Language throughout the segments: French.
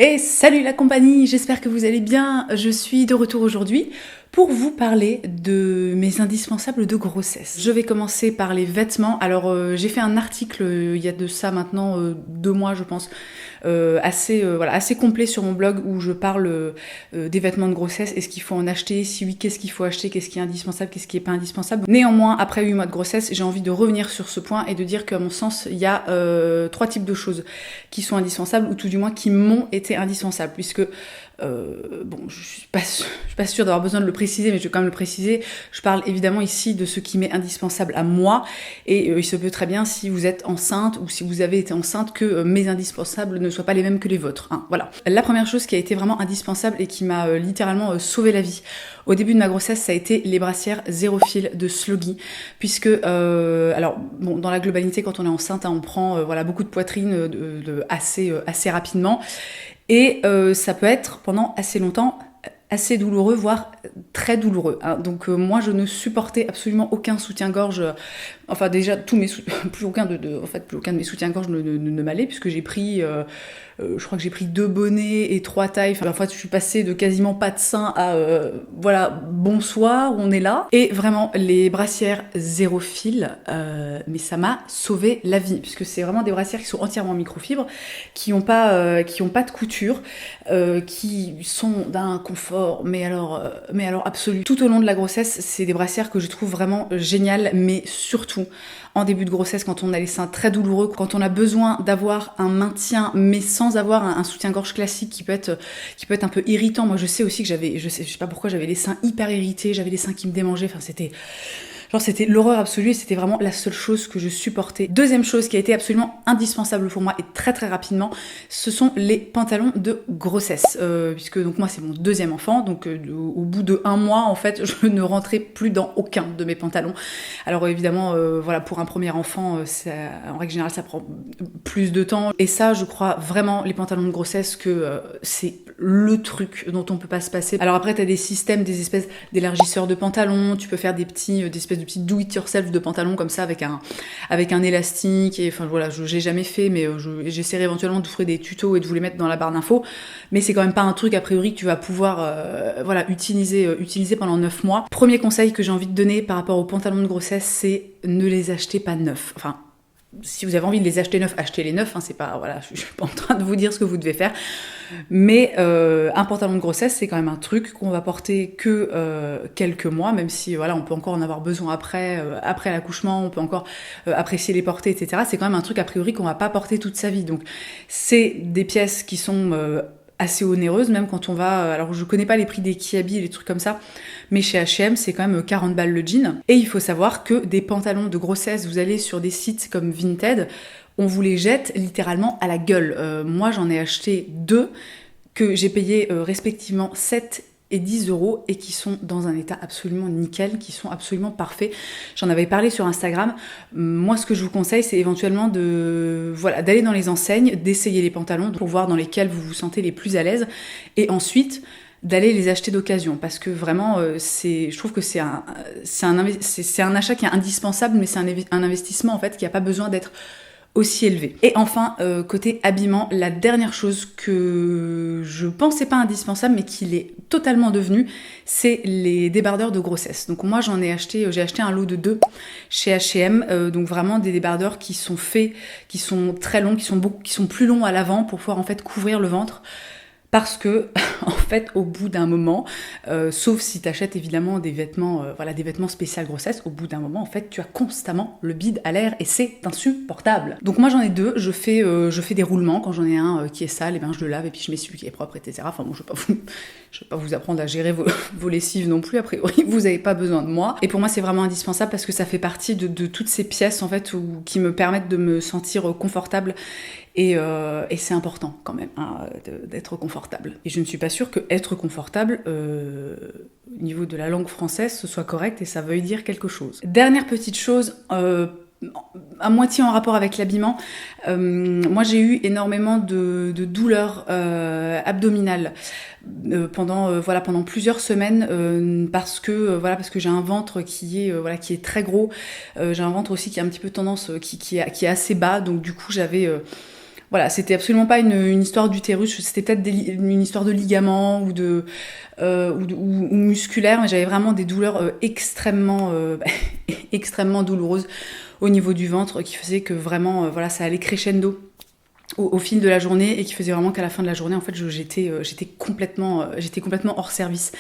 Et salut la compagnie, j'espère que vous allez bien. Je suis de retour aujourd'hui pour vous parler de mes indispensables de grossesse. Je vais commencer par les vêtements. Alors j'ai fait un article il y a de ça maintenant 2 mois je pense, assez complet sur mon blog où je parle des vêtements de grossesse et ce qu'il faut en acheter, si oui qu'est-ce qu'il faut acheter, qu'est-ce qui est indispensable, qu'est-ce qui est pas indispensable. Néanmoins, après 8 mois de grossesse, j'ai envie de revenir sur ce point et de dire qu'à mon sens, il y a 3 types de choses qui sont indispensables ou tout du moins qui m'ont été indispensables puisque je suis pas sûre d'avoir besoin de le préciser, mais je vais quand même le préciser. Je parle évidemment ici de ce qui m'est indispensable à moi, et il se peut très bien, si vous êtes enceinte ou si vous avez été enceinte, que mes indispensables ne soient pas les mêmes que les vôtres. Hein, voilà. La première chose qui a été vraiment indispensable et qui m'a littéralement sauvé la vie au début de ma grossesse, ça a été les brassières zéro fil de Sloggy, puisque dans la globalité, quand on est enceinte, on prend beaucoup de poitrine assez rapidement. Et ça peut être pendant assez longtemps assez douloureux, voire très douloureux. Hein. Donc moi, je ne supportais absolument aucun soutien-gorge. Enfin déjà, plus aucun de mes soutiens-gorge ne m'allait, puisque j'ai pris, je crois que j'ai pris 2 bonnets et 3 tailles. Enfin, en fait, je suis passée de quasiment pas de sein à bonsoir, on est là. Et vraiment, les brassières zéro fil, mais ça m'a sauvé la vie, puisque c'est vraiment des brassières qui sont entièrement microfibre, qui ont pas de couture, qui sont d'un confort, mais alors absolu. Tout au long de la grossesse, c'est des brassières que je trouve vraiment géniales, mais surtout en début de grossesse, quand on a les seins très douloureux, quand on a besoin d'avoir un maintien, mais sans avoir un soutien-gorge classique qui peut être un peu irritant. Moi, je sais aussi que je sais pas pourquoi j'avais les seins hyper irrités, j'avais les seins qui me démangeaient. Enfin, c'était l'horreur absolue et c'était vraiment la seule chose que je supportais. Deuxième chose qui a été absolument indispensable pour moi et très très rapidement, ce sont les pantalons de grossesse. Puisque donc moi c'est mon 2e enfant, donc au bout de 1 mois en fait je ne rentrais plus dans aucun de mes pantalons. Alors évidemment pour un premier enfant, en règle générale ça prend plus de temps. Et ça je crois vraiment les pantalons de grossesse que c'est le truc dont on peut pas se passer. Alors après t'as des systèmes, des espèces d'élargisseurs de pantalons, tu peux faire des espèces de petits do-it-yourself de pantalons comme ça avec un élastique. Et enfin voilà, j'ai jamais fait, mais j'essaierai éventuellement de vous faire des tutos et de vous les mettre dans la barre d'infos. Mais c'est quand même pas un truc a priori que tu vas pouvoir utiliser pendant 9 mois. Premier conseil que j'ai envie de donner par rapport aux pantalons de grossesse, c'est ne les achetez pas neufs. Enfin, si vous avez envie de les acheter neufs, achetez-les neufs. Hein, c'est pas je suis pas en train de vous dire ce que vous devez faire. Mais un pantalon de grossesse, c'est quand même un truc qu'on va porter que quelques mois, même si on peut encore en avoir besoin après l'accouchement, on peut encore apprécier les porter, etc. C'est quand même un truc a priori qu'on va pas porter toute sa vie. Donc c'est des pièces qui sont assez onéreuses, même quand on va... Alors je connais pas les prix des Kiabi et les trucs comme ça, mais chez H&M c'est quand même 40 balles le jean. Et il faut savoir que des pantalons de grossesse, vous allez sur des sites comme Vinted, on vous les jette littéralement à la gueule. Moi j'en ai acheté 2 que j'ai payé respectivement 7 et 10 € et qui sont dans un état absolument nickel, qui sont absolument parfaits. J'en avais parlé sur Instagram. Moi, ce que je vous conseille, c'est éventuellement d'aller dans les enseignes, d'essayer les pantalons pour voir dans lesquels vous vous sentez les plus à l'aise et ensuite d'aller les acheter d'occasion parce que vraiment, je trouve que c'est un achat qui est indispensable, mais c'est un investissement en fait qui n'a pas besoin d'être aussi élevé. Et enfin, côté habillement, la dernière chose que je pensais pas indispensable, mais qui l'est totalement devenu, c'est les débardeurs de grossesse. Donc moi j'ai acheté un lot de 2 chez H&M, donc vraiment des débardeurs qui sont faits, qui sont très longs, qui sont plus longs à l'avant pour pouvoir en fait couvrir le ventre. Parce que, en fait, au bout d'un moment, sauf si t'achètes évidemment des vêtements spécial grossesse, au bout d'un moment, en fait, tu as constamment le bide à l'air et c'est insupportable. Donc moi, j'en ai 2. Je fais des roulements. Quand j'en ai un qui est sale, et ben je le lave et puis je mets celui qui est propre, etc. Enfin bon, je vais pas vous apprendre à gérer vos lessives non plus. A priori, vous avez pas besoin de moi. Et pour moi, c'est vraiment indispensable parce que ça fait partie de toutes ces pièces en fait qui me permettent de me sentir confortable. Et c'est important quand même d'être confortable. Et je ne suis pas sûre que être confortable au niveau de la langue française ce soit correct et ça veuille dire quelque chose. Dernière petite chose, à moitié en rapport avec l'habillement, moi j'ai eu énormément de douleurs abdominales pendant plusieurs semaines parce que j'ai un ventre qui est très gros, j'ai un ventre aussi qui a un petit peu tendance qui est assez bas, donc du coup j'avais Voilà, c'était absolument pas une histoire d'utérus, c'était peut-être une histoire de ligament ou musculaire, mais j'avais vraiment des douleurs extrêmement extrêmement douloureuses au niveau du ventre qui faisait que vraiment voilà, ça allait crescendo au fil de la journée et qui faisait vraiment qu'à la fin de la journée en fait j'étais complètement hors service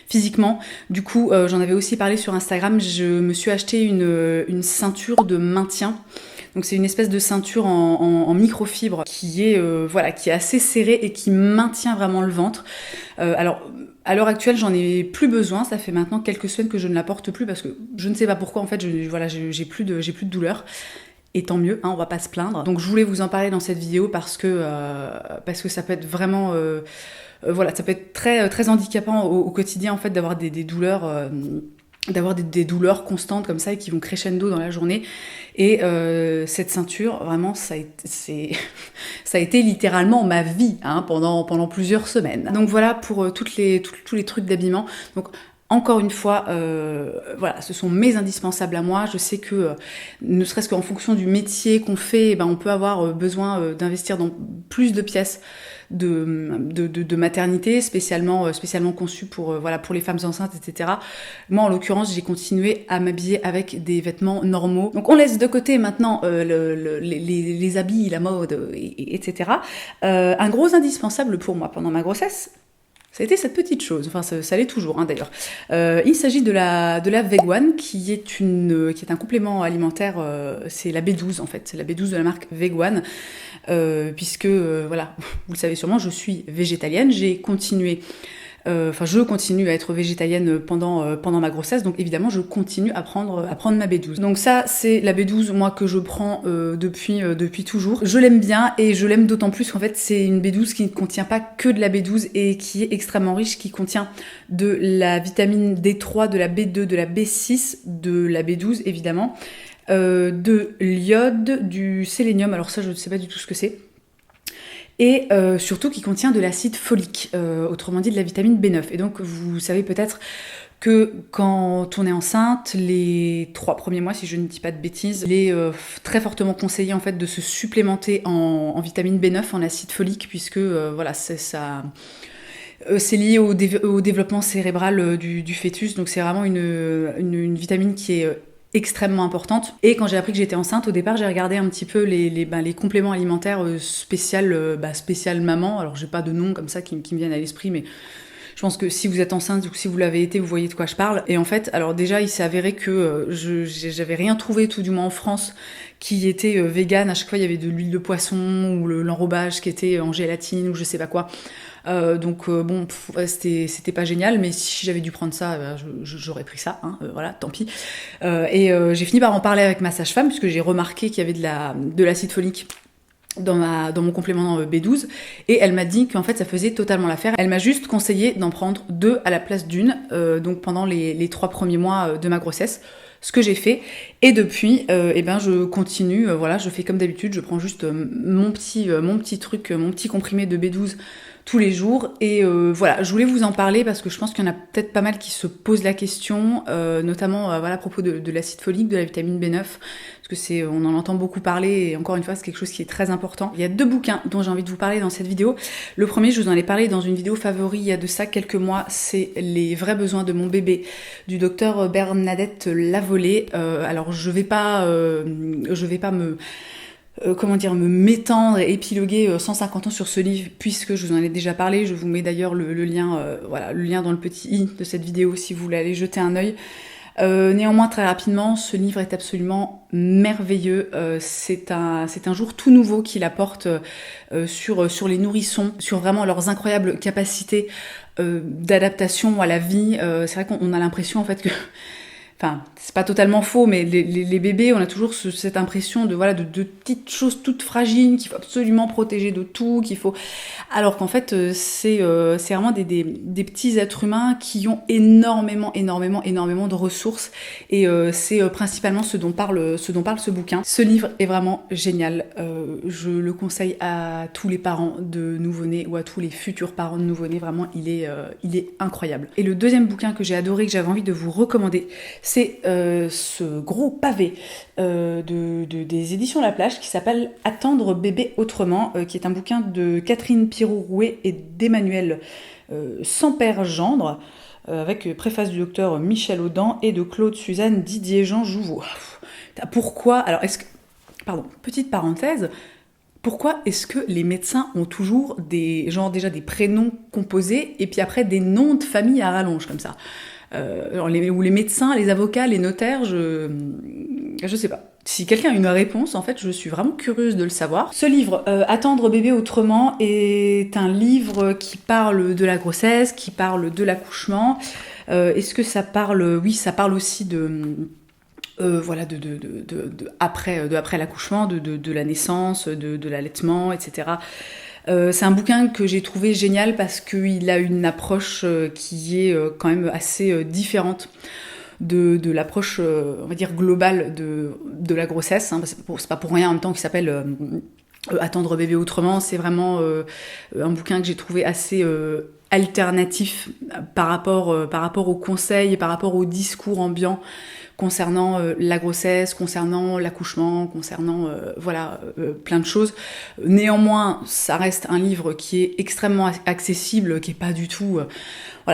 physiquement. Du coup j'en avais aussi parlé sur Instagram, je me suis acheté une ceinture de maintien. Donc c'est une espèce de ceinture en microfibre qui est assez serrée et qui maintient vraiment le ventre. Alors à l'heure actuelle, j'en ai plus besoin. Ça fait maintenant quelques semaines que je ne la porte plus parce que je ne sais pas pourquoi. En fait, j'ai plus de douleur. Et tant mieux, hein, on va pas se plaindre. Donc je voulais vous en parler dans cette vidéo parce que ça peut être vraiment, ça peut être très très handicapant au quotidien en fait d'avoir des douleurs. D'avoir des douleurs constantes comme ça et qui vont crescendo dans la journée. Et cette ceinture, vraiment, ça a été littéralement ma vie hein, pendant plusieurs semaines. Donc voilà pour tous les trucs d'habillement. Donc encore une fois, voilà, ce sont mes indispensables à moi. Je sais que, ne serait-ce qu'en fonction du métier qu'on fait, on peut avoir besoin d'investir dans plus de pièces de maternité, spécialement conçues pour les femmes enceintes, etc. Moi, en l'occurrence, j'ai continué à m'habiller avec des vêtements normaux. Donc, on laisse de côté maintenant les habits, la mode, etc. Un gros indispensable pour moi pendant ma grossesse, ça a été cette petite chose, enfin ça l'est toujours hein, d'ailleurs. Il s'agit de la Veg One qui est un complément alimentaire, c'est la B12 en fait, c'est la B12 de la marque Veg One, puisque voilà, vous le savez sûrement, je suis végétalienne, je continue à être végétalienne pendant ma grossesse, donc évidemment je continue à prendre ma B12. Donc ça c'est la B12 moi que je prends depuis toujours. Je l'aime bien et je l'aime d'autant plus qu'en fait c'est une B12 qui ne contient pas que de la B12 et qui est extrêmement riche, qui contient de la vitamine D3, de la B2, de la B6, de la B12 évidemment, de l'iode, du sélénium, alors ça je ne sais pas du tout ce que c'est. Et surtout qui contient de l'acide folique, autrement dit de la vitamine B9. Et donc vous savez peut-être que quand on est enceinte, les 3 premiers mois, si je ne dis pas de bêtises, il est très fortement conseillé en fait de se supplémenter en vitamine B9, en acide folique, puisque c'est lié au développement cérébral du fœtus, donc c'est vraiment une vitamine qui est extrêmement importante. Et quand j'ai appris que j'étais enceinte, au départ j'ai regardé un petit peu les compléments alimentaires spécial maman. Alors j'ai pas de nom comme ça qui me viennent à l'esprit, mais je pense que si vous êtes enceinte ou si vous l'avez été, vous voyez de quoi je parle. Et en fait, alors déjà il s'est avéré que j'avais rien trouvé, tout du moins en France, qui était vegan. À chaque fois il y avait de l'huile de poisson ou l'enrobage qui était en gélatine ou je sais pas quoi. C'était pas génial, mais si j'avais dû prendre ça, j'aurais pris ça, hein, voilà, tant pis. J'ai fini par en parler avec ma sage-femme, puisque j'ai remarqué qu'il y avait de l'acide folique dans mon complément B12, et elle m'a dit qu'en fait ça faisait totalement l'affaire. Elle m'a juste conseillé d'en prendre 2 à la place d'une, donc pendant les 3 premiers mois de ma grossesse, ce que j'ai fait, et depuis je continue, je fais comme d'habitude, je prends juste mon petit comprimé de B12 tous les jours, et je voulais vous en parler parce que je pense qu'il y en a peut-être pas mal qui se posent la question, notamment à propos de l'acide folique, de la vitamine B9, parce que on en entend beaucoup parler, et encore une fois c'est quelque chose qui est très important. Il y a 2 bouquins dont j'ai envie de vous parler dans cette vidéo. Le premier, je vous en ai parlé dans une vidéo favori il y a de ça quelques mois, c'est Les vrais besoins de mon bébé du docteur Bernadette Lavolée. Alors je vais pas me m'étendre et épiloguer 150 ans sur ce livre, puisque je vous en ai déjà parlé. Je vous mets d'ailleurs le lien dans le petit i de cette vidéo si vous voulez aller jeter un œil. Néanmoins, très rapidement, ce livre est absolument merveilleux. C'est un jour tout nouveau qu'il apporte sur les nourrissons, sur vraiment leurs incroyables capacités d'adaptation à la vie. C'est vrai qu'on a l'impression en fait que... Enfin, c'est pas totalement faux, mais les bébés, on a toujours cette impression de petites choses toutes fragiles qu'il faut absolument protéger de tout, alors qu'en fait c'est vraiment des petits êtres humains qui ont énormément de ressources, et c'est principalement ce dont parle ce bouquin. Ce livre est vraiment génial. Je le conseille à tous les parents de nouveau-nés ou à tous les futurs parents de nouveau-nés. Vraiment, il est incroyable. Et le deuxième bouquin que j'ai adoré, que j'avais envie de vous recommander, C'est ce gros pavé des éditions La Plage qui s'appelle « Attendre bébé autrement », qui est un bouquin de Catherine Pirou-Rouet et d'Emmanuel Sampère-Gendre, avec préface du docteur Michel Audin et de Claude Suzanne Didier Jean Jouveau. Pourquoi, alors pardon, petite parenthèse, pourquoi est-ce que les médecins ont toujours déjà des prénoms composés et puis après des noms de famille à rallonge comme ça, ou les médecins, les avocats, les notaires, je sais pas. Si quelqu'un a une réponse, en fait, je suis vraiment curieuse de le savoir. Ce livre, Attendre bébé autrement, est un livre qui parle de la grossesse, qui parle de l'accouchement. Est-ce que ça parle... Oui, ça parle aussi voilà, après l'accouchement, de la naissance, de l'allaitement, etc. C'est un bouquin que j'ai trouvé génial parce qu'il a une approche qui est quand même assez différente de l'approche, on va dire, globale de la grossesse. Hein. C'est pas pour rien en même temps qu'il s'appelle Attendre bébé autrement. C'est vraiment un bouquin que j'ai trouvé assez alternatif par rapport aux conseils et par rapport au discours ambiant concernant la grossesse, concernant l'accouchement, concernant plein de choses. Néanmoins, ça reste un livre qui est extrêmement accessible, qui est pas du tout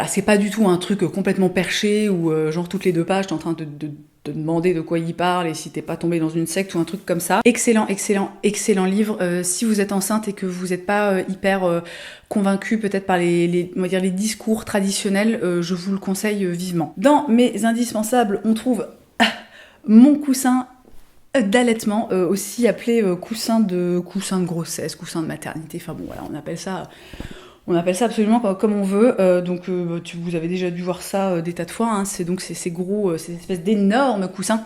c'est pas du tout un truc complètement perché où genre toutes les 2 pages t'es en train de te demander de quoi il parle et si t'es pas tombé dans une secte ou un truc comme ça. Excellent livre. Si vous êtes enceinte et que vous n'êtes pas hyper convaincu peut-être par on va dire les discours traditionnels, je vous le conseille vivement. Dans mes indispensables, on trouve mon coussin d'allaitement, aussi appelé coussin de grossesse, coussin de maternité, enfin bon voilà, on appelle ça absolument comme on veut. Vous avez déjà dû voir ça des tas de fois, hein. C'est donc ces gros, ces espèces d'énormes coussins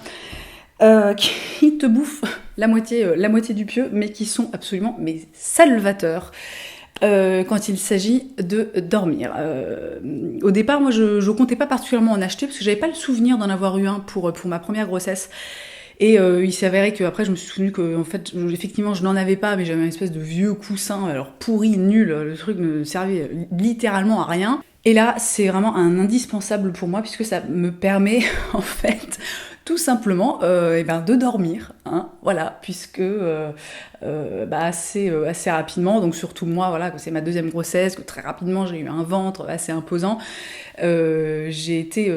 qui te bouffent la moitié du pieu, mais qui sont absolument salvateurs quand il s'agit de dormir. Au départ, moi, je comptais pas particulièrement en acheter parce que j'avais pas le souvenir d'en avoir eu un pour ma première grossesse. Et il s'est avéré qu'après, je me suis souvenu que, en fait, effectivement, je n'en avais pas, mais j'avais une espèce de vieux coussin, alors pourri, nul, le truc ne servait littéralement à rien. Et là, c'est vraiment un indispensable pour moi, puisque ça me permet, en fait, tout simplement de dormir, hein, voilà, puisque assez rapidement, donc surtout moi, voilà, que c'est ma 2e grossesse, que très rapidement j'ai eu un ventre assez imposant, c'était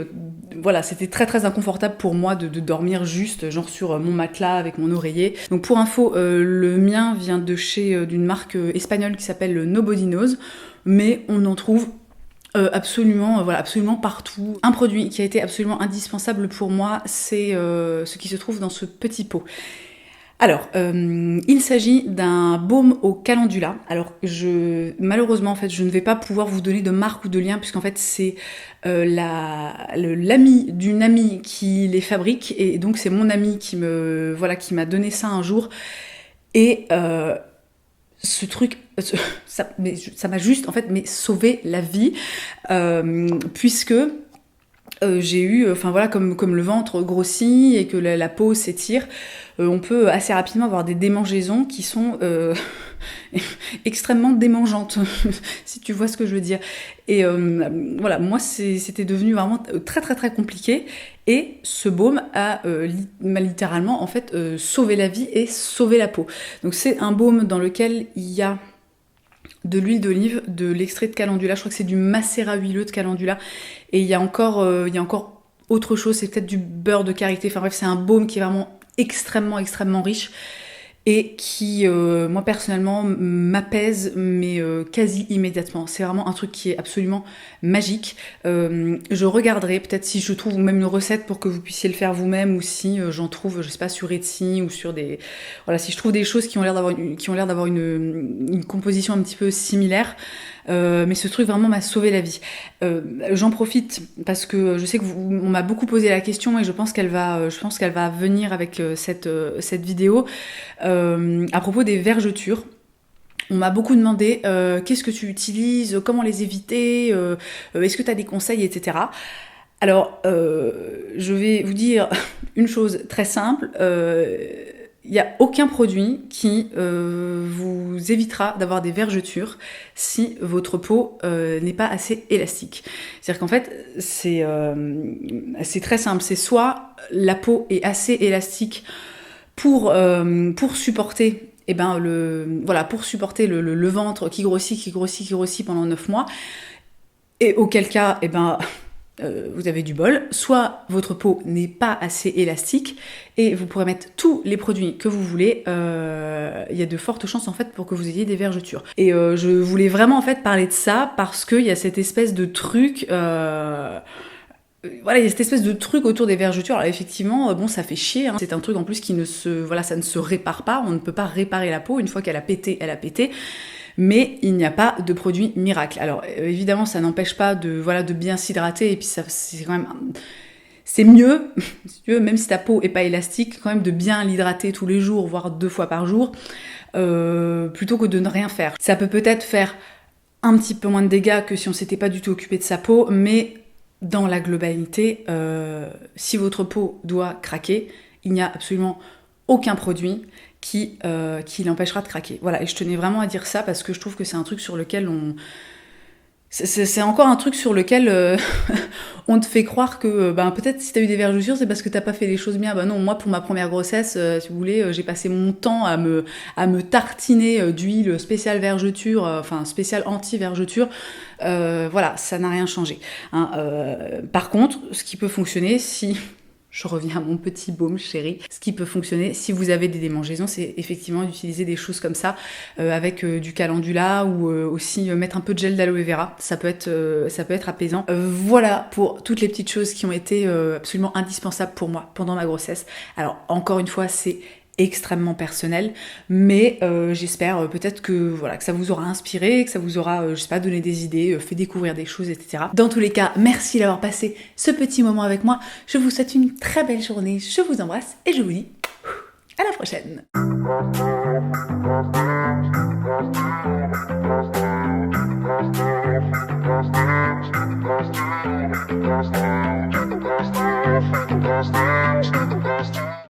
très très inconfortable pour moi de dormir juste genre sur mon matelas avec mon oreiller. Donc pour info, le mien vient d'une marque espagnole qui s'appelle Nobody Knows, mais on en trouve absolument partout. Un produit qui a été absolument indispensable pour moi, c'est ce qui se trouve dans ce petit pot. Alors, il s'agit d'un baume au calendula. Alors, malheureusement, en fait, je ne vais pas pouvoir vous donner de marque ou de lien, puisqu'en fait, c'est l'ami d'une amie qui les fabrique, et donc c'est mon amie qui m'a donné ça un jour. Et ce truc, ça m'a juste, en fait, sauvé la vie, puisque j'ai eu, comme le ventre grossit et que la peau s'étire, on peut assez rapidement avoir des démangeaisons qui sont extrêmement démangeantes, si tu vois ce que je veux dire. Et moi, c'était devenu vraiment très très très compliqué. Et ce baume m'a littéralement en fait sauvé la vie et sauvé la peau. Donc c'est un baume dans lequel il y a de l'huile d'olive, de l'extrait de calendula, je crois que c'est du macérat huileux de calendula, et il y a encore autre chose, c'est peut-être du beurre de karité, enfin bref, c'est un baume qui est vraiment extrêmement extrêmement riche et qui, moi personnellement, m'apaise, mais quasi immédiatement. C'est vraiment un truc qui est absolument magique. Je regarderai peut-être si je trouve même une recette pour que vous puissiez le faire vous-même, ou si j'en trouve, je sais pas, sur Etsy ou sur des... Voilà, si je trouve des choses qui ont l'air d'avoir une composition un petit peu similaire. Mais ce truc vraiment m'a sauvé la vie. J'en profite parce que je sais que on m'a beaucoup posé la question et je pense qu'elle va venir avec cette vidéo à propos des vergetures. On m'a beaucoup demandé qu'est-ce que tu utilises, comment les éviter, est-ce que tu as des conseils, etc. Alors, je vais vous dire une chose très simple. il n'y a aucun produit qui vous évitera d'avoir des vergetures si votre peau n'est pas assez élastique. C'est-à-dire qu'en fait, c'est très simple. C'est soit la peau est assez élastique pour supporter pour supporter le ventre qui grossit pendant 9 mois, et auquel cas, vous avez du bol, soit votre peau n'est pas assez élastique et vous pourrez mettre tous les produits que vous voulez, il y a de fortes chances en fait pour que vous ayez des vergetures. Et je voulais vraiment en fait parler de ça parce qu'il y a cette espèce de truc... il y a cette espèce de truc autour des vergetures. Alors effectivement, ça fait chier. Hein. C'est un truc en plus qui ça ne se répare pas. On ne peut pas réparer la peau. Une fois qu'elle a pété, elle a pété. Mais il n'y a pas de produit miracle. Alors évidemment, ça n'empêche pas de bien s'hydrater. Et puis c'est quand même... C'est mieux, si tu veux, même si ta peau est pas élastique, quand même de bien l'hydrater tous les jours, voire 2 fois par jour, plutôt que de ne rien faire. Ça peut peut-être faire un petit peu moins de dégâts que si on s'était pas du tout occupé de sa peau, mais dans la globalité, si votre peau doit craquer, il n'y a absolument aucun produit qui l'empêchera de craquer. Voilà, et je tenais vraiment à dire ça parce que je trouve que c'est un truc sur lequel c'est encore un truc sur lequel on te fait croire que peut-être si t'as eu des vergetures, c'est parce que t'as pas fait les choses bien. Non, moi pour ma première grossesse, si vous voulez, j'ai passé mon temps à me tartiner d'huile spéciale vergeture, spéciale anti-vergeture. Ça n'a rien changé. Hein. Par contre, ce qui peut fonctionner si... Je reviens à mon petit baume chéri. Ce qui peut fonctionner si vous avez des démangeaisons, c'est effectivement d'utiliser des choses comme ça avec du calendula ou aussi mettre un peu de gel d'aloe vera. Ça peut être apaisant. Voilà pour toutes les petites choses qui ont été absolument indispensables pour moi pendant ma grossesse. Alors encore une fois, c'est extrêmement personnel, mais j'espère peut-être que ça vous aura inspiré, que ça vous aura, donné des idées, fait découvrir des choses, etc. Dans tous les cas, merci d'avoir passé ce petit moment avec moi. Je vous souhaite une très belle journée, je vous embrasse et je vous dis à la prochaine.